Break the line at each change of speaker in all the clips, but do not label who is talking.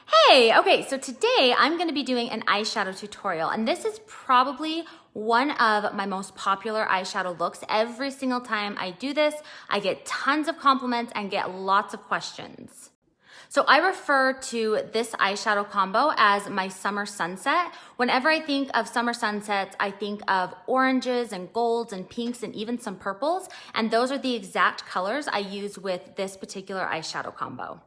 Hey, okay, so today I'm gonna be doing an eyeshadow tutorial, and this is probably one of my most popular eyeshadow looks. Every single time I do this, I get tons of compliments and get lots of questions. So I refer to this eyeshadow combo as my summer sunset. Whenever I think of summer sunsets, I think of oranges and golds and pinks and even some purples, and those are the exact colors I use with this particular eyeshadow combo.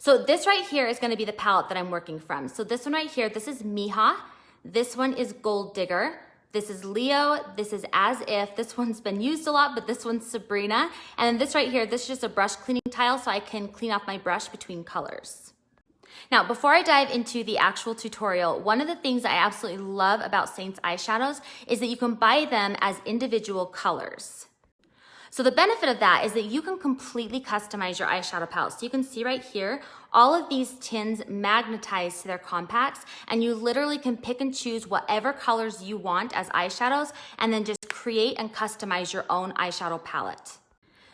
So this right here is gonna be the palette that I'm working from. So this one right here, this is Hija. This one is Gold Digger. This is Leo. This is As If. This one's been used a lot, but this one's Sabrina. And then this right here, this is just a brush cleaning tile so I can clean off my brush between colors. Now, before I dive into the actual tutorial, one of the things I absolutely love about Seint's eyeshadows is that you can buy them as individual colors. So the benefit of that is that you can completely customize your eyeshadow palette. So you can see right here, all of these tins magnetize to their compacts, and you literally can pick and choose whatever colors you want as eyeshadows and then just create and customize your own eyeshadow palette.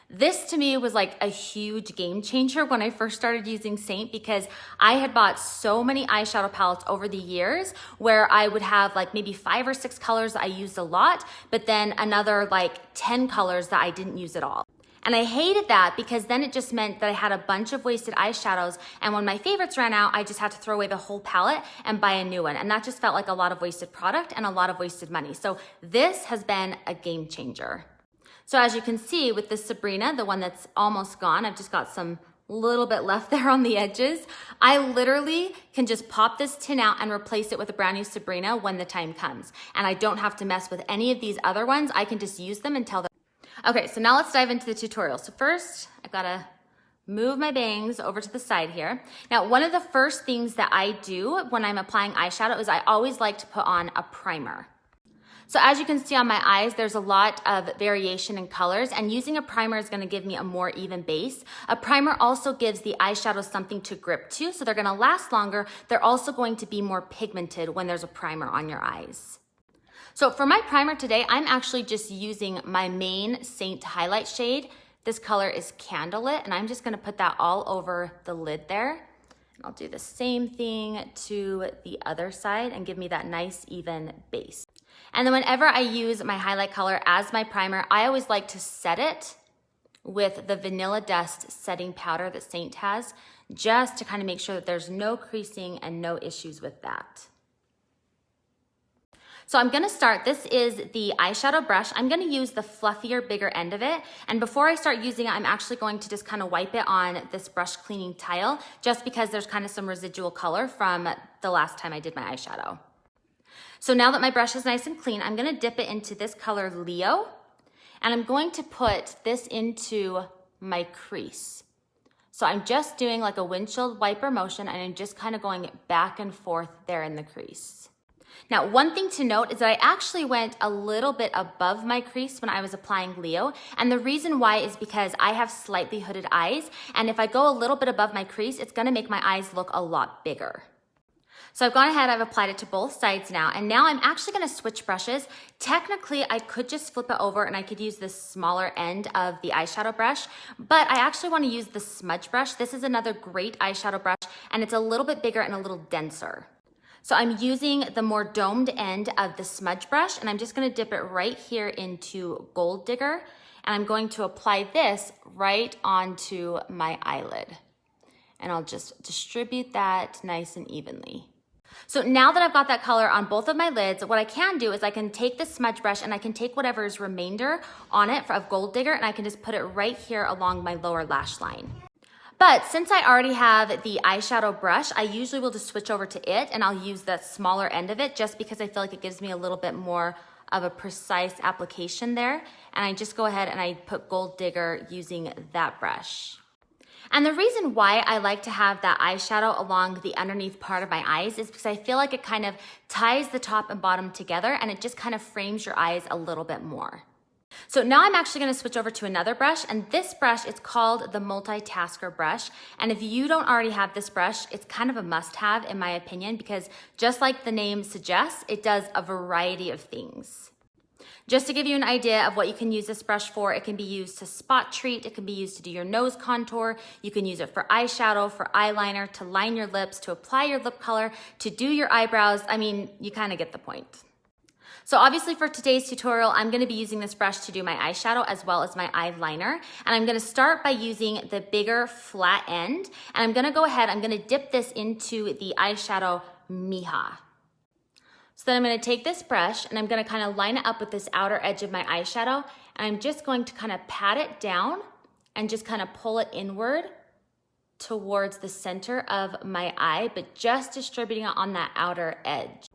This to me was like a huge game changer when I first started using Seint, because I had bought so many eyeshadow palettes over the years where I would have like maybe 5 or 6 colors that I used a lot, but then another like 10 colors that I didn't use at all. And I hated that because then it just meant that I had a bunch of wasted eyeshadows, and when my favorites ran out, I just had to throw away the whole palette and buy a new one. And that just felt like a lot of wasted product and a lot of wasted money. So this has been a game changer. So as you can see with this Sabrina, the one that's almost gone, I've just got some little bit left there on the edges. I literally can just pop this tin out and replace it with a brand new Sabrina when the time comes. And I don't have to mess with any of these other ones. I can just use them until they're... Okay, so now let's dive into the tutorial. So first, I've gotta move my bangs over to the side here. Now, one of the first things that I do when I'm applying eyeshadow is I always like to put on a primer. So as you can see on my eyes, there's a lot of variation in colors, and using a primer is gonna give me a more even base. A primer also gives the eyeshadows something to grip to, so they're gonna last longer. They're also going to be more pigmented when there's a primer on your eyes. So for my primer today, I'm actually just using my main Seint Highlight shade. This color is Candlelit, and I'm just gonna put that all over the lid there. And I'll do the same thing to the other side and give me that nice even base. And then whenever I use my highlight color as my primer, I always like to set it with the Vanilla Dust setting powder that Seint has, just to kind of make sure that there's no creasing and no issues with that. So I'm gonna start, this is the eyeshadow brush. I'm gonna use the fluffier, bigger end of it. And before I start using it, I'm actually going to just kind of wipe it on this brush cleaning tile, just because there's kind of some residual color from the last time I did my eyeshadow. So now that my brush is nice and clean, I'm gonna dip it into this color Leo, and I'm going to put this into my crease. So I'm just doing like a windshield wiper motion, and I'm just kind of going back and forth there in the crease. Now, one thing to note is that I actually went a little bit above my crease when I was applying Leo, and the reason why is because I have slightly hooded eyes, and if I go a little bit above my crease, it's gonna make my eyes look a lot bigger. So I've gone ahead, I've applied it to both sides now, and now I'm actually gonna switch brushes. Technically, I could just flip it over and I could use this smaller end of the eyeshadow brush, but I actually wanna use the Smudge brush. This is another great eyeshadow brush, and it's a little bit bigger and a little denser. So I'm using the more domed end of the Smudge brush, and I'm just gonna dip it right here into Gold Digger, and I'm going to apply this right onto my eyelid. And I'll just distribute that nice and evenly. So now that I've got that color on both of my lids, what I can do is I can take the Smudge brush and I can take whatever is remainder on it of Gold Digger, and I can just put it right here along my lower lash line. But since I already have the eyeshadow brush, I usually will just switch over to it, and I'll use the smaller end of it just because I feel like it gives me a little bit more of a precise application there. And I just go ahead and I put Gold Digger using that brush. And the reason why I like to have that eyeshadow along the underneath part of my eyes is because I feel like it kind of ties the top and bottom together, and it just kind of frames your eyes a little bit more. So now I'm actually gonna switch over to another brush, and this brush is called the Multitasker brush. And if you don't already have this brush, it's kind of a must-have in my opinion, because just like the name suggests, it does a variety of things. Just to give you an idea of what you can use this brush for, it can be used to spot treat, it can be used to do your nose contour, you can use it for eyeshadow, for eyeliner, to line your lips, to apply your lip color, to do your eyebrows. I mean, you kind of get the point. So obviously for today's tutorial, I'm gonna be using this brush to do my eyeshadow as well as my eyeliner. And I'm gonna start by using the bigger flat end. And I'm gonna go ahead, I'm gonna dip this into the eyeshadow Hija. So then I'm gonna take this brush and I'm gonna kind of line it up with this outer edge of my eyeshadow. And I'm just going to kind of pat it down and just kind of pull it inward towards the center of my eye, but just distributing it on that outer edge.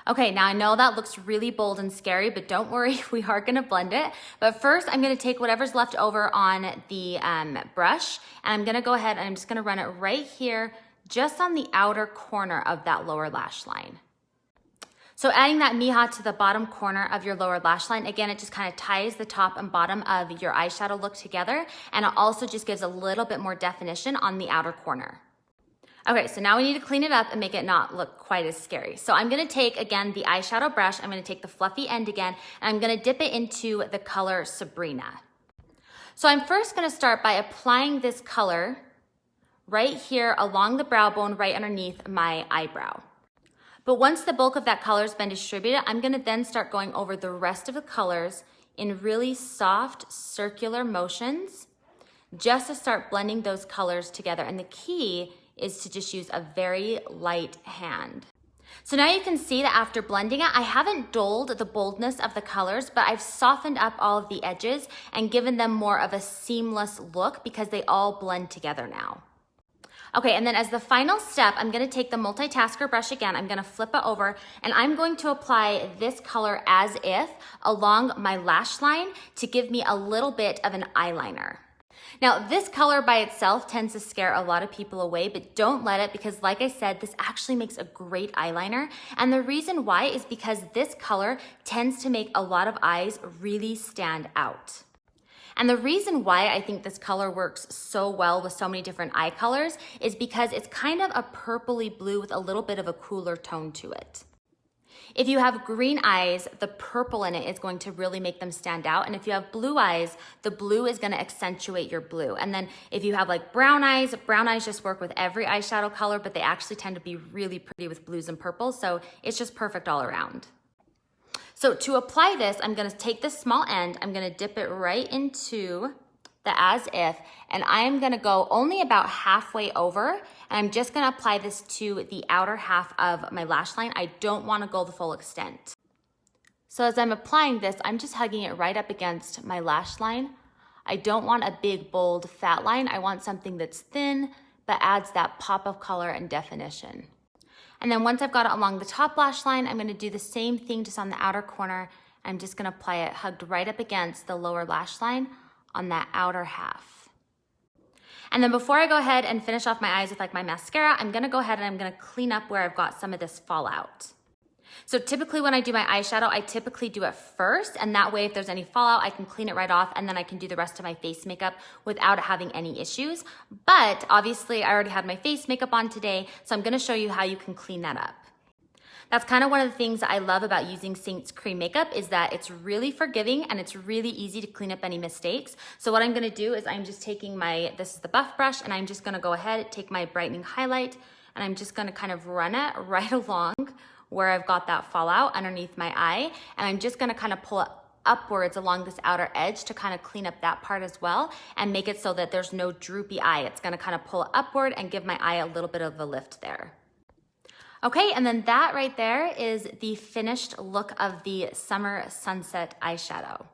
Okay, now I know that looks really bold and scary, but don't worry, we are gonna blend it. But first, I'm gonna take whatever's left over on the brush, and I'm gonna go ahead and I'm just gonna run it right here, just on the outer corner of that lower lash line. So adding that Hija to the bottom corner of your lower lash line, again, it just kind of ties the top and bottom of your eyeshadow look together, and it also just gives a little bit more definition on the outer corner. Okay, so now we need to clean it up and make it not look quite as scary. So I'm gonna take, again, the eyeshadow brush, I'm gonna take the fluffy end again, and I'm gonna dip it into the color Sabrina. So I'm first gonna start by applying this color right here along the brow bone, right underneath my eyebrow. But once the bulk of that color has been distributed, I'm gonna then start going over the rest of the colors in really soft circular motions, just to start blending those colors together. And the key is to just use a very light hand. So now you can see that after blending it, I haven't dulled the boldness of the colors, but I've softened up all of the edges and given them more of a seamless look because they all blend together now. Okay, and then as the final step, I'm gonna take the Multitasker brush again, I'm gonna flip it over, and I'm going to apply this color as if along my lash line to give me a little bit of an eyeliner. Now, this color by itself tends to scare a lot of people away, but don't let it, because like I said, this actually makes a great eyeliner. And the reason why is because this color tends to make a lot of eyes really stand out. And the reason why I think this color works so well with so many different eye colors is because it's kind of a purpley blue with a little bit of a cooler tone to it. If you have green eyes, the purple in it is going to really make them stand out. And if you have blue eyes, the blue is going to accentuate your blue. And then if you have like brown eyes just work with every eyeshadow color, but they actually tend to be really pretty with blues and purples. So it's just perfect all around. So to apply this, I'm going to take this small end, I'm going to dip it right into the as if, and I'm going to go only about halfway over, and I'm just going to apply this to the outer half of my lash line. I don't want to go the full extent. So as I'm applying this, I'm just hugging it right up against my lash line. I don't want a big, bold, fat line. I want something that's thin, but adds that pop of color and definition. And then once I've got it along the top lash line, I'm going to do the same thing just on the outer corner. I'm just going to apply it hugged right up against the lower lash line on that outer half. And then before I go ahead and finish off my eyes with like my mascara, I'm gonna go ahead and I'm gonna clean up where I've got some of this fallout. So typically when I do my eyeshadow, I typically do it first, and that way if there's any fallout, I can clean it right off, and then I can do the rest of my face makeup without having any issues. But obviously I already had my face makeup on today, so I'm gonna show you how you can clean that up. That's kind of one of the things that I love about using Seint's cream makeup is that it's really forgiving and it's really easy to clean up any mistakes. So what I'm gonna do is I'm just taking this is the buff brush, and I'm just gonna go ahead, take my brightening highlight, and I'm just gonna kind of run it right along where I've got that fallout underneath my eye. And I'm just gonna kind of pull it upwards along this outer edge to kind of clean up that part as well and make it so that there's no droopy eye. It's gonna kind of pull it upward and give my eye a little bit of a lift there. Okay, and then that right there is the finished look of the Summer Sunset eyeshadow.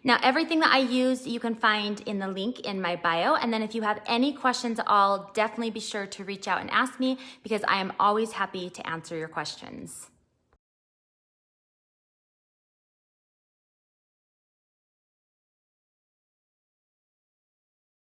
Now, everything that I used you can find in the link in my bio, and then if you have any questions at all, definitely be sure to reach out and ask me because I am always happy to answer your questions.